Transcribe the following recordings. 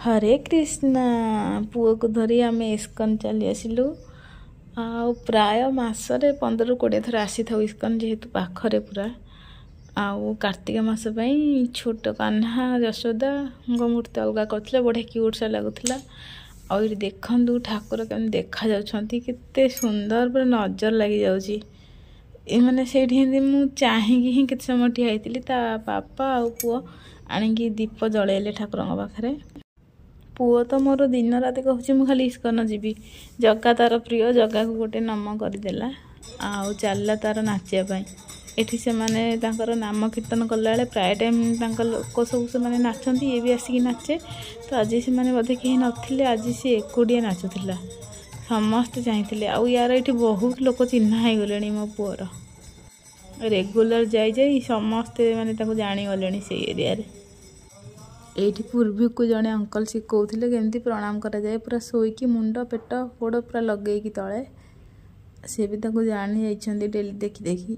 हरे कृष्णा पुओ को धरी आम इस्कन चली आसिलु प्राय मसरे 15-20 थर आसी था इस्कन जेहेतु पाखरे पूरा कार्तिक मास छोट कान्हा यशोदा मूर्ति अलग करते बढ़िया क्यूट सा लगुला आउ देखु ठाकुर केमती देखा जाते सुंदर पूरा नजर लगी जाऊँगी मैंने से चाहिए केते समय ठिया होती बापा आ पुओ आणिकी दीप जलैले ठाकुर पाखे पुओ तो मोर दिन रात कहूँ मुझे खाली इस्कन जीवी जगा तार प्रिय जगा को गोटे नम करदेला चलला तार नाचापी एठी से माने तांकर नाम कीर्तन कला प्राय टाइम लोक सब से माने नाचती ये भी आसिक नाचे तो आज से माने बोधे कहीं नथिले आज सी एकुटिया नाचुला समस्ते चाहते आउ यार ये बहुत लोक चिन्हा हो गले मो पुअर रेगुलर जाई समस्ते माने जागले से एरिया एठी पूर्वी को जड़े अंकल शिखौले केमती प्रणाम करा जाए पूरा शोईकी मुंड पेट गोड़ पूरा लगेगी तले सी भी जानी जाइए डेली देखी देखी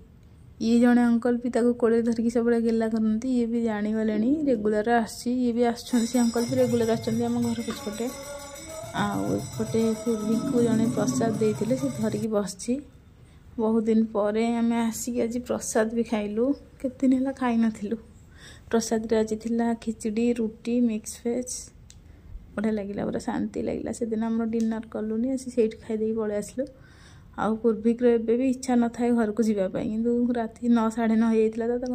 ये जड़े अंकल भी कोड़े धरिकी सब गेला करती ये भी जागले रेगुलर आसी ये भी आसुँच अंकल भी रेगुलर आम घर पछपटे आउटे पूर्वी को जड़े प्रसाद देते से धरिकी बसची बहुत दिन पर आम आसिक आज प्रसाद भी खाइलु केते दिन है खाई नथिलु प्रसाद रे आज थिला खिचड़ी रुटी मिक्स वेज बढ़िया लगे पूरा शांति लगे से दिन आम डिनर कलुनी आसी से खाई पलि आसलु आ पूर्वी भी इच्छा न था घर को जावाई कि राति 9 साढ़े 9 हो जाता